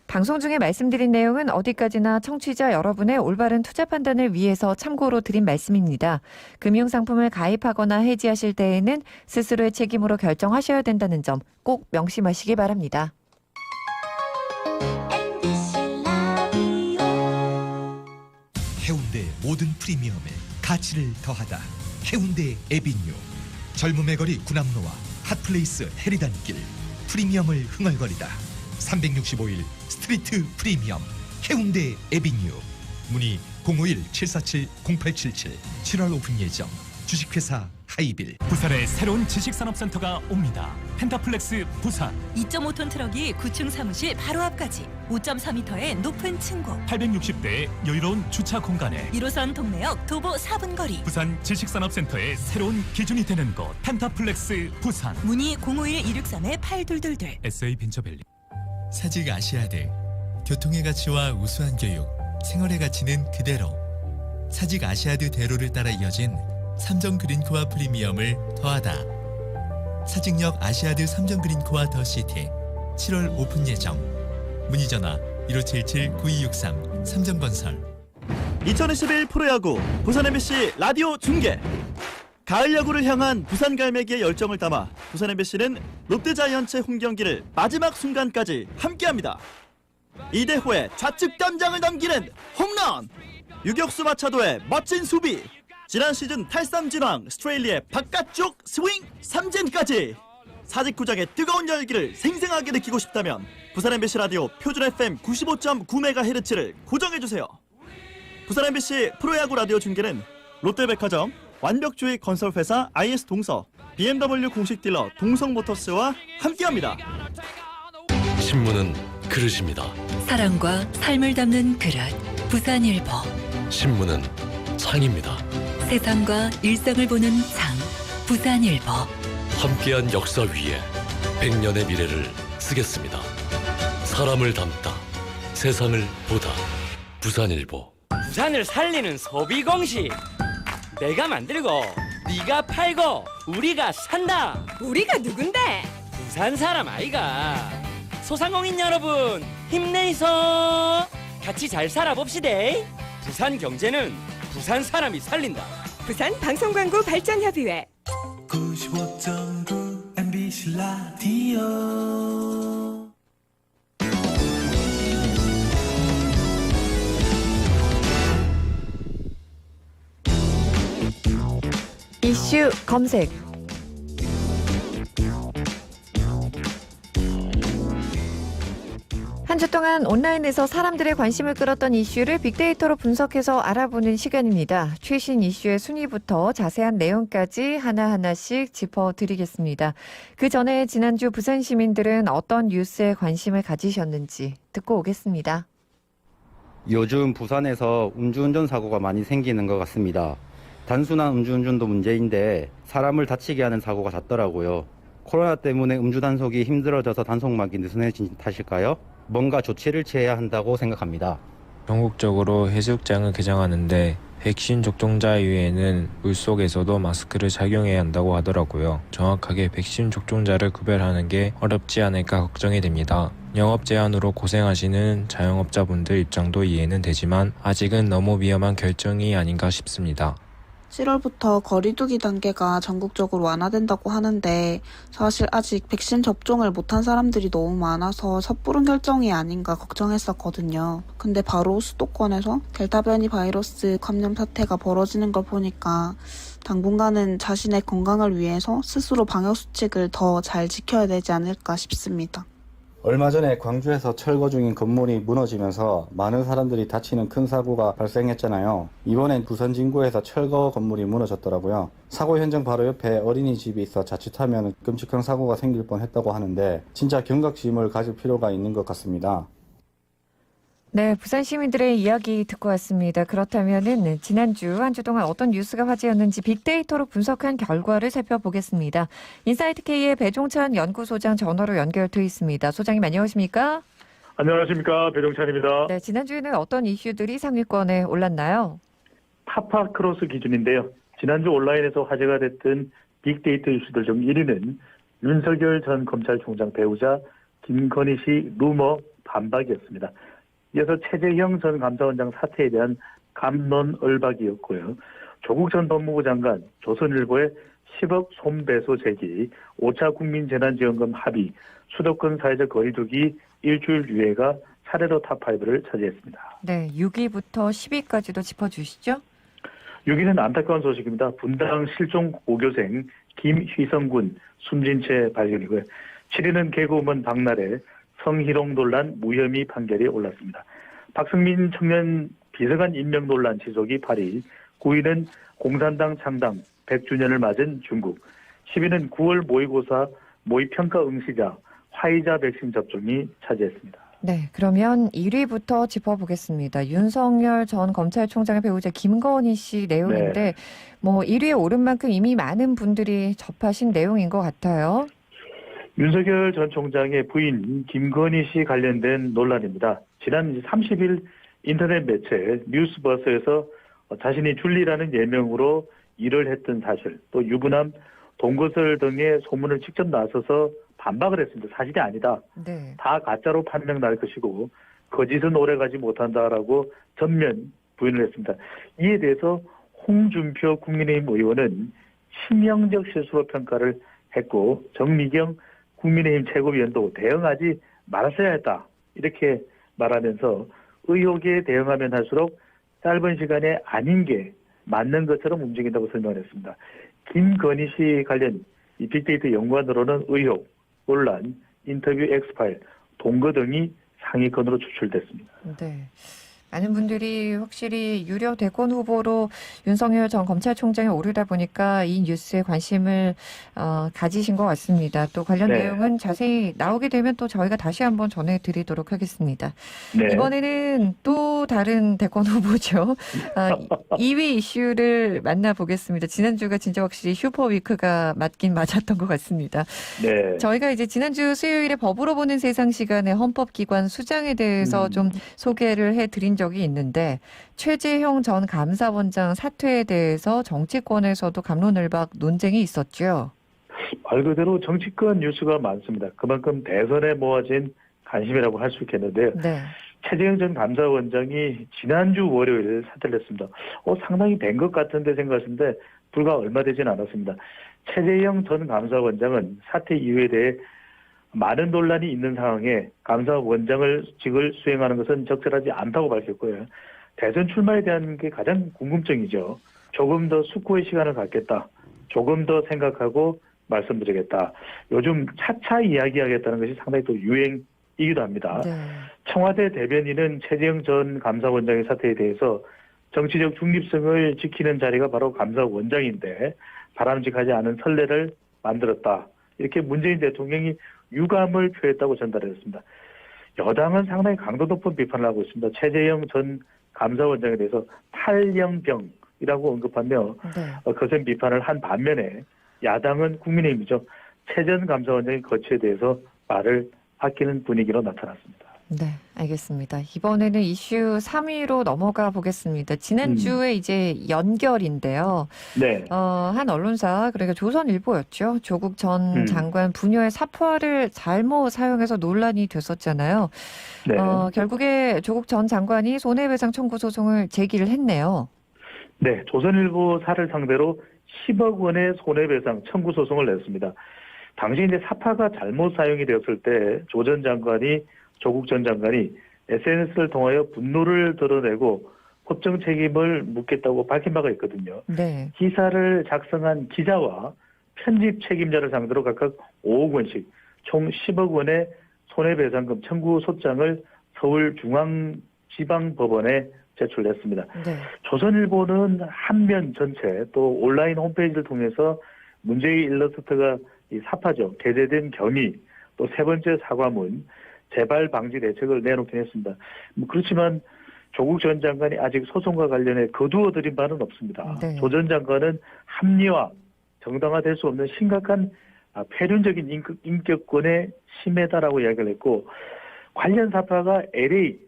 방송 중에 말씀드린 내용은 어디까지나 청취자 여러분의 올바른 투자 판단을 위해서 참고로 드린 말씀입니다. 금융상품을 가입하거나 해지하실 때에는 스스로의 책임으로 결정하셔야 된다는 점 꼭 명심하시기 바랍니다. 해운대 모든 프리미엄에 가치를 더하다. 해운대 에비뉴. 젊음의 거리 구남로와 핫플레이스 해리단길. 프리미엄을 흥얼거리다. 365일 스트리트 프리미엄 해운대 에비뉴. 문의 051-747-0877. 7월 오픈 예정. 주식회사 하이빌. 부산에 새로운 지식산업센터가 옵니다. 펜타플렉스 부산. 2.5톤 트럭이 9층 사무실 바로 앞까지 5.4m의 높은 층고 860대의 여유로운 주차 공간에 1호선 동래역 도보 4분 거리 부산 지식산업센터의 새로운 기준이 되는 곳 펜타플렉스 부산. 문의 051-263-8222 SA벤처밸리. 사직 아시아드. 교통의 가치와 우수한 교육, 생활의 가치는 그대로. 사직 아시아드 대로를 따라 이어진 삼정 그린코아 프리미엄을 더하다. 사직역 아시아드 삼정 그린코아 더시티 7월 오픈 예정. 문의 전화 1577-9263 삼정건설. 2021 프로야구 부산 MBC 라디오 중계. 가을 야구를 향한 부산 갈매기의 열정을 담아 부산 MBC는 롯데자이언츠의 홈경기를 마지막 순간까지 함께합니다. 이대호의 좌측 담장을 넘기는 홈런, 유격수 마차도의 멋진 수비, 지난 시즌 탈삼 진왕 스트레일리의 바깥쪽 스윙 삼진까지 사직구장의 뜨거운 열기를 생생하게 느끼고 싶다면 부산 MBC 라디오 표준 FM 95.9MHz를 고정해주세요. 부산 MBC 프로야구 라디오 중계는 롯데백화점, 완벽주의 건설회사 IS동서, BMW 공식 딜러 동성모터스와 함께합니다. 신문은 그릇입니다. 사랑과 삶을 담는 그릇 부산일보. 신문은 창입니다. 세상과 일상을 보는 창 부산일보. 함께한 역사 위에 100년의 미래를 쓰겠습니다. 사람을 담다, 세상을 보다. 부산일보. 부산을 살리는 소비 공식. 내가 만들고 네가 팔고 우리가 산다. 우리가 누군데? 부산 사람 아이가. 소상공인 여러분 힘내이소. 같이 잘 살아봅시다. 부산 경제는 부산 사람이 살린다. 부산 방송광고 발전협의회. 95.9 MBC 라디오. 이슈 검색. 한 주 동안 온라인에서 사람들의 관심을 끌었던 이슈를 빅데이터로 분석해서 알아보는 시간입니다. 최신 이슈의 순위부터 자세한 내용까지 하나하나씩 짚어드리겠습니다. 그 전에 지난주 부산 시민들은 어떤 뉴스에 관심을 가지셨는지 듣고 오겠습니다. 요즘 부산에서 음주운전 사고가 많이 생기는 것 같습니다. 단순한 음주운전도 문제인데 사람을 다치게 하는 사고가 잦더라고요. 코로나 때문에 음주 단속이 힘들어져서 단속막이 느슨해진 탓일까요? 뭔가 조치를 취해야 한다고 생각합니다. 전국적으로 해수욕장을 개장하는데 백신 접종자 이외에는 물속에서도 마스크를 착용해야 한다고 하더라고요. 정확하게 백신 접종자를 구별하는 게 어렵지 않을까 걱정이 됩니다. 영업 제한으로 고생하시는 자영업자분들 입장도 이해는 되지만 아직은 너무 위험한 결정이 아닌가 싶습니다. 7월부터 거리두기 단계가 전국적으로 완화된다고 하는데 사실 아직 백신 접종을 못한 사람들이 너무 많아서 섣부른 결정이 아닌가 걱정했었거든요. 근데 바로 수도권에서 델타 변이 바이러스 감염 사태가 벌어지는 걸 보니까 당분간은 자신의 건강을 위해서 스스로 방역수칙을 더 잘 지켜야 되지 않을까 싶습니다. 얼마 전에 광주에서 철거 중인 건물이 무너지면서 많은 사람들이 다치는 큰 사고가 발생했잖아요. 이번엔 부산 진구에서 철거 건물이 무너졌더라고요. 사고 현장 바로 옆에 어린이집이 있어 자칫하면 끔찍한 사고가 생길 뻔했다고 하는데 진짜 경각심을 가질 필요가 있는 것 같습니다. 네, 부산 시민들의 이야기 듣고 왔습니다. 그렇다면은 지난주 한 주 동안 어떤 뉴스가 화제였는지 빅데이터로 분석한 결과를 살펴보겠습니다. 인사이트K의 배종찬 연구소장 전화로 연결돼 있습니다. 소장님 안녕하십니까? 안녕하십니까. 배종찬입니다. 네, 지난주에는 어떤 이슈들이 상위권에 올랐나요? 파파크로스 기준인데요. 지난주 온라인에서 화제가 됐던 빅데이터 이슈들 중 1위는 윤석열 전 검찰총장 배우자 김건희 씨 루머 반박이었습니다. 이어서 최재형 전 감사원장 사퇴에 대한 갑론을박이었고요. 조국 전 법무부 장관, 조선일보의 10억 손배소 제기, 5차 국민재난지원금 합의, 수도권 사회적 거리두기 일주일 유예가 차례로 탑5를 차지했습니다. 네, 6위부터 10위까지도 짚어주시죠. 6위는 안타까운 소식입니다. 분당 실종 고교생 김휘성군 숨진 채 발견이고요. 7위는 개그우먼 박나래 성희롱 논란 무혐의 판결이 올랐습니다. 박승민 청년 비서관 임명 논란 지속이 8위, 9위는 공산당 창당 100주년을 맞은 중국, 10위는 9월 모의고사 모의평가 응시자 화이자 백신 접종이 차지했습니다. 네, 그러면 1위부터 짚어보겠습니다. 윤석열 전 검찰총장의 배우자 김건희 씨 내용인데 뭐 1위에 오른 만큼 이미 많은 분들이 접하신 내용인 것 같아요. 윤석열 전 총장의 부인 김건희 씨 관련된 논란입니다. 지난 30일 인터넷 매체 뉴스버스에서 자신이 줄리라는 예명으로 일을 했던 사실, 또 유부남 동거설 등의 소문을 직접 나서서 반박을 했습니다. 사실이 아니다. 네. 다 가짜로 판명 날 것이고 거짓은 오래가지 못한다라고 전면 부인을 했습니다. 이에 대해서 홍준표 국민의힘 의원은 치명적 실수로 평가를 했고 정미경 국민의힘 최고위원도 대응하지 말았어야 했다. 이렇게 말하면서 의혹에 대응하면 할수록 짧은 시간에 아닌 게 맞는 것처럼 움직인다고 설명했습니다. 김건희 씨 관련 이 빅데이터 연구원으로는 의혹, 논란, 인터뷰 엑스파일, 동거 등이 상위권으로 추출됐습니다. 네. 많은 분들이 확실히 유력 대권 후보로 윤석열 전 검찰총장이 오르다 보니까 이 뉴스에 관심을 가지신 것 같습니다. 또 관련 내용은 자세히 나오게 되면 또 저희가 다시 한번 전해드리도록 하겠습니다. 네. 이번에는 또 다른 대권 후보죠. 2위 이슈를 만나보겠습니다. 지난주가 진짜 확실히 슈퍼위크가 맞긴 맞았던 것 같습니다. 네. 저희가 이제 지난주 수요일에 법으로 보는 세상 시간에 헌법기관 수장에 대해서 좀 소개를 해드린 적이 있는데 최재형 전 감사원장 사퇴에 대해서 정치권에서도 갑론을박 논쟁이 있었죠. 말 그대로 정치권 뉴스가 많습니다. 그만큼 대선에 모아진 관심이라고 할 수 있겠는데요. 네. 최재형 전 감사원장이 지난주 월요일 사퇴를 했습니다. 상당히 된 것 같은데 생각하시는데 불과 얼마 되진 않았습니다. 최재형 전 감사원장은 사퇴 이유에 대해 많은 논란이 있는 상황에 감사원장직을 수행하는 것은 적절하지 않다고 밝혔고요. 대선 출마에 대한 게 가장 궁금증이죠. 조금 더 숙고의 시간을 갖겠다. 조금 더 생각하고 말씀드리겠다. 요즘 차차 이야기하겠다는 것이 상당히 또 유행이기도 합니다. 네. 청와대 대변인은 최재형 전 감사원장의 사퇴에 대해서 정치적 중립성을 지키는 자리가 바로 감사원장인데 바람직하지 않은 선례를 만들었다. 이렇게 문재인 대통령이 유감을 표했다고 전달했습니다. 여당은 상당히 강도 높은 비판을 하고 있습니다. 최재형 전 감사원장에 대해서 탈영병이라고 언급하며 거센 비판을 한 반면에 야당은 국민의힘이죠. 최 전 감사원장의 거취에 대해서 말을 아끼는 분위기로 나타났습니다. 네, 알겠습니다. 이번에는 이슈 3위로 넘어가 보겠습니다. 지난주에 이제 연결인데요. 네. 한 언론사, 그러니까 조선일보였죠. 조국 전 장관 부녀의 사파를 잘못 사용해서 논란이 됐었잖아요. 네. 결국에 조국 전 장관이 손해배상 청구 소송을 제기를 했네요. 네, 조선일보사를 상대로 10억 원의 손해배상 청구 소송을 냈습니다. 당시 이제 사파가 잘못 사용이 되었을 때 조국 전 장관이 SNS를 통하여 분노를 드러내고 법정 책임을 묻겠다고 밝힌 바가 있거든요. 네. 기사를 작성한 기자와 편집 책임자를 상대로 각각 5억 원씩 총 10억 원의 손해배상금 청구 소장을 서울중앙지방법원에 제출했습니다. 네. 조선일보는 한면 전체 또 온라인 홈페이지를 통해서 문제의 일러스트가 이 사파죠. 게재된 경위 또 세 번째 사과문 재발 방지 대책을 내놓긴 했습니다. 그렇지만 조국 전 장관이 아직 소송과 관련해 거두어들인 바는 없습니다. 네. 조 전 장관은 합리화, 정당화될 수 없는 심각한 폐륜적인 인격권의 침해다라고 이야기를 했고 관련 사파가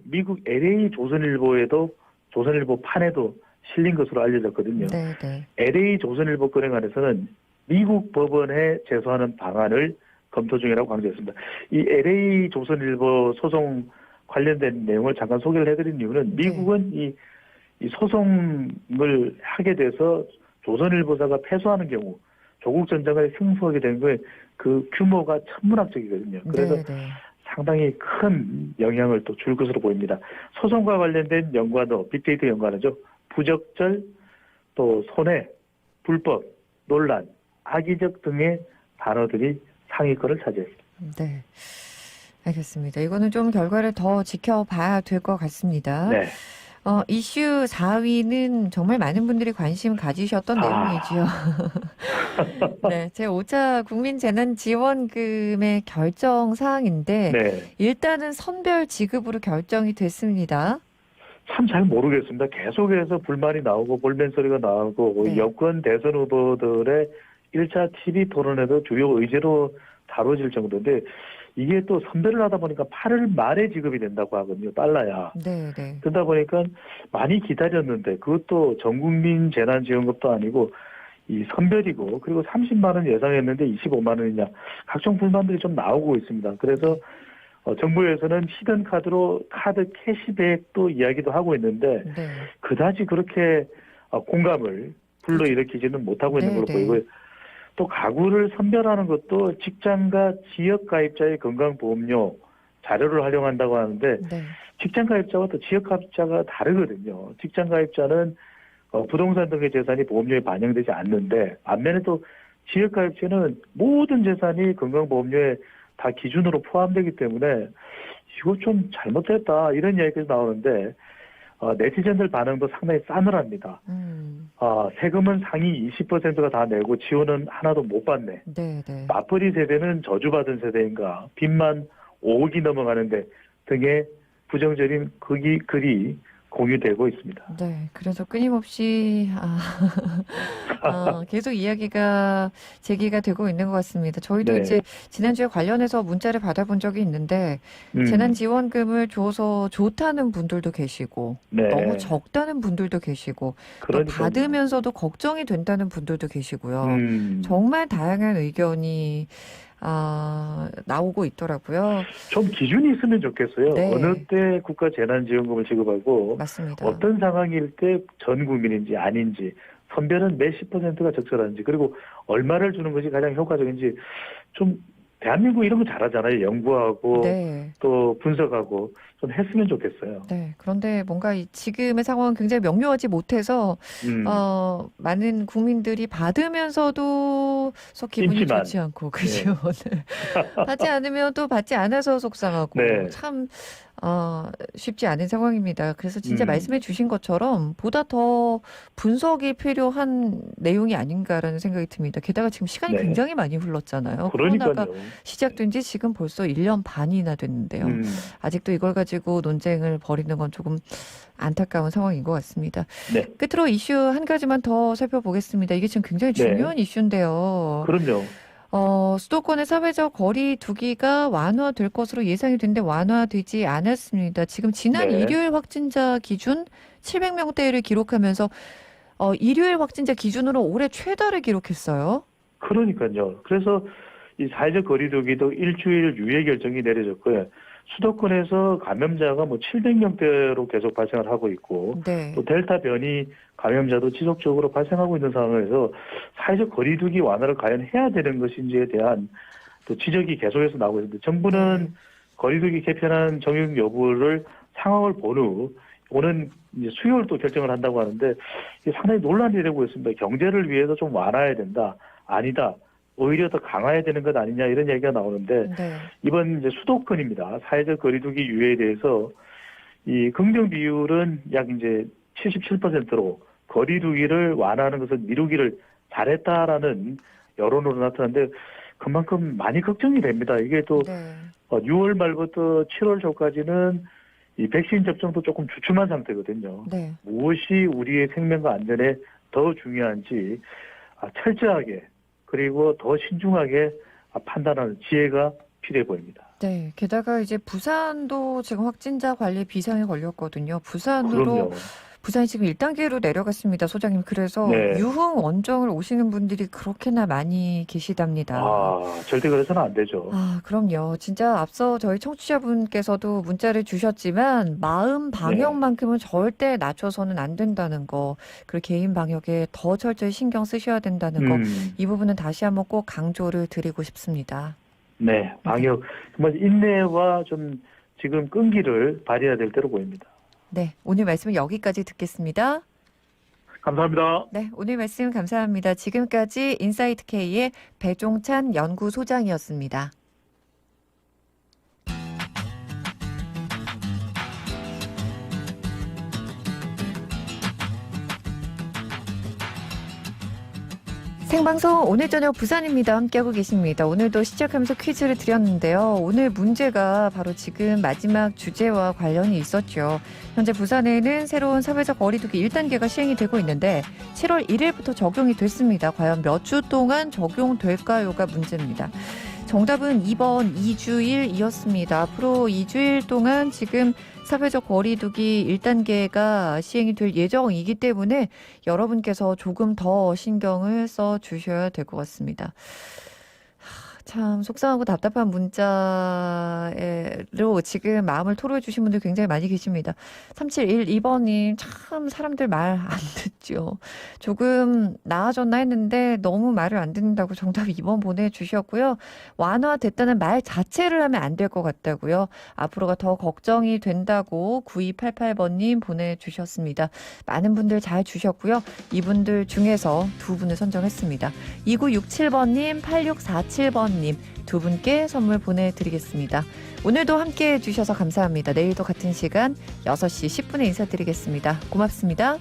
미국 LA 조선일보에도 조선일보 판에도 실린 것으로 알려졌거든요. 네, 네. LA 조선일보 건에 관해서는 미국 법원에 제소하는 방안을 검토 중이라고 강조했습니다. 이 LA 조선일보 소송 관련된 내용을 잠깐 소개를 해드린 이유는 미국은 이 소송을 하게 돼서 조선일보사가 패소하는 경우 조국 전 장관이 승소하게 된 거에 그 규모가 천문학적이거든요. 그래서 네, 네. 상당히 큰 영향을 또 줄 것으로 보입니다. 소송과 관련된 연관도 빅데이터 연관하죠. 부적절, 또 손해, 불법, 논란, 악의적 등의 단어들이 상위권을 차지했습니다. 네. 알겠습니다. 이거는 좀 결과를 더 지켜봐야 될 것 같습니다. 네. 이슈 4위는 정말 많은 분들이 관심 가지셨던 내용이죠. 네, 제5차 국민재난지원금의 결정 사항인데 네. 일단은 선별 지급으로 결정이 됐습니다. 참 잘 모르겠습니다. 계속해서 불만이 나오고 볼멘 소리가 나오고 네. 여권 대선 후보들의 1차 TV 토론에도 주요 의제로 다뤄질 정도인데 이게 또 선별을 하다 보니까 8월 말에 지급이 된다고 하거든요. 빨라야. 네, 네. 그러다 보니까 많이 기다렸는데 그것도 전국민 재난지원금도 아니고 이 선별이고 그리고 30만 원 예상했는데 25만 원이냐 각종 불만들이 좀 나오고 있습니다. 그래서 정부에서는 히든 카드로 카드 캐시백도 이야기도 하고 있는데 네. 그다지 그렇게 공감을 불러일으키지는 못하고 있는 걸로 보이고요. 또 가구를 선별하는 것도 직장과 지역 가입자의 건강보험료 자료를 활용한다고 하는데 직장 가입자와 또 지역 가입자가 다르거든요. 직장 가입자는 부동산 등의 재산이 보험료에 반영되지 않는데 반면에 또 지역 가입자는 모든 재산이 건강보험료에 다 기준으로 포함되기 때문에 이거 좀 잘못됐다 이런 이야기가 나오는데 네티즌들 반응도 상당히 싸늘합니다. 세금은 상위 20%가 다 내고 지원은 하나도 못 받네. 네, 네. 맞벌이 세대는 저주받은 세대인가. 빚만 5억이 넘어가는데 등의 부정적인 글이 공유되고 있습니다. 네, 그래서 끊임없이 계속 이야기가 제기가 되고 있는 것 같습니다. 저희도 네. 이제 지난주에 관련해서 문자를 받아본 적이 있는데 재난지원금을 줘서 좋다는 분들도 계시고 네. 너무 적다는 분들도 계시고 또 그러니까요. 받으면서도 걱정이 된다는 분들도 계시고요. 정말 다양한 의견이 나오고 있더라고요. 좀 기준이 있으면 좋겠어요. 네. 어느 때 국가 재난지원금을 지급하고 맞습니다. 어떤 상황일 때 전 국민인지 아닌지 선별은 몇십 %가 적절한지 그리고 얼마를 주는 것이 가장 효과적인지 좀 대한민국 이런 거 잘하잖아요. 연구하고 네. 또 분석하고 좀 했으면 좋겠어요. 네. 그런데 뭔가 지금의 상황은 굉장히 명료하지 못해서 많은 국민들이 받으면서도 썩 기분이 심심한. 좋지 않고 그죠. 네. 받지 않으면 또 받지 않아서 속상하고 네. 참 쉽지 않은 상황입니다. 그래서 진짜 말씀해 주신 것처럼 보다 더 분석이 필요한 내용이 아닌가라는 생각이 듭니다. 게다가 지금 시간이 네. 굉장히 많이 흘렀잖아요. 그러니까요. 코로나가 시작된 지 지금 벌써 1년 반이나 됐는데요. 아직도 이걸 가지고 논쟁을 벌이는 건 조금 안타까운 상황인 것 같습니다. 네. 끝으로 이슈 한 가지만 더 살펴보겠습니다. 이게 지금 굉장히 네. 중요한 이슈인데요. 그럼요. 수도권의 사회적 거리 두기가 완화될 것으로 예상이 됐는데 완화되지 않았습니다. 지금 지난 네. 일요일 확진자 기준 700명대를 기록하면서 일요일 확진자 기준으로 올해 최다를 기록했어요. 그러니까요. 그래서 이 사회적 거리두기도 일주일 유예 결정이 내려졌고요. 수도권에서 감염자가 700명대로 계속 발생을 하고 있고 네. 또 델타 변이 감염자도 지속적으로 발생하고 있는 상황에서 사회적 거리두기 완화를 과연 해야 되는 것인지에 대한 또 지적이 계속해서 나오고 있는데 정부는 거리두기 개편안 적용 여부를 상황을 본 후 오는 이제 수요일 또 결정을 한다고 하는데 이게 상당히 논란이 되고 있습니다. 경제를 위해서 좀 완화해야 된다. 아니다. 오히려 더 강화해야 되는 것 아니냐 이런 얘기가 나오는데 네. 이번 이제 수도권입니다. 사회적 거리두기 유예에 대해서 이 긍정 비율은 약 이제 77%로 거리두기를 완화하는 것을 미루기를 잘했다라는 여론으로 나타났는데 그만큼 많이 걱정이 됩니다. 이게 또 6월 말부터 7월 초까지는 이 백신 접종도 조금 주춤한 상태거든요. 네. 무엇이 우리의 생명과 안전에 더 중요한지 철저하게 그리고 더 신중하게 판단하는 지혜가 필요해 보입니다. 네. 게다가 이제 부산도 지금 확진자 관리 비상에 걸렸거든요. 부산으로 그럼요. 부산이 지금 1단계로 내려갔습니다, 소장님. 그래서 네. 유흥 원정을 오시는 분들이 그렇게나 많이 계시답니다. 절대 그래서는 안 되죠. 그럼요. 진짜 앞서 저희 청취자분께서도 문자를 주셨지만 마음 방역만큼은 절대 낮춰서는 안 된다는 거, 그리고 개인 방역에 더 철저히 신경 쓰셔야 된다는 거, 이 부분은 다시 한번 꼭 강조를 드리고 싶습니다. 네, 방역 정말 인내와 좀 지금 끈기를 발휘해야 될 때로 보입니다. 네, 오늘 말씀은 여기까지 듣겠습니다. 감사합니다. 네, 오늘 말씀 감사합니다. 지금까지 인사이트 K의 배종찬 연구소장이었습니다. 생방송 오늘 저녁 부산입니다. 함께하고 계십니다. 오늘도 시작하면서 퀴즈를 드렸는데요. 오늘 문제가 바로 지금 마지막 주제와 관련이 있었죠. 현재 부산에는 새로운 사회적 거리두기 1단계가 시행이 되고 있는데 7월 1일부터 적용이 됐습니다. 과연 몇 주 동안 적용될까요가 문제입니다. 정답은 2번 2주일이었습니다. 앞으로 2주일 동안 지금 사회적 거리두기 1단계가 시행이 될 예정이기 때문에 여러분께서 조금 더 신경을 써 주셔야 될 것 같습니다. 참 속상하고 답답한 문자로 지금 마음을 토로해 주신 분들 굉장히 많이 계십니다. 3712번님 참 사람들 말 안 듣죠. 조금 나아졌나 했는데 너무 말을 안 듣는다고 정답 2번 보내주셨고요. 완화됐다는 말 자체를 하면 안 될 것 같다고요. 앞으로가 더 걱정이 된다고 9288번님 보내주셨습니다. 많은 분들 잘 주셨고요. 이분들 중에서 두 분을 선정했습니다. 2967번님, 8647번님 두 분께 선물 보내드리겠습니다. 오늘도 함께해 주셔서 감사합니다. 내일도 같은 시간 6시 10분에 인사드리겠습니다. 고맙습니다.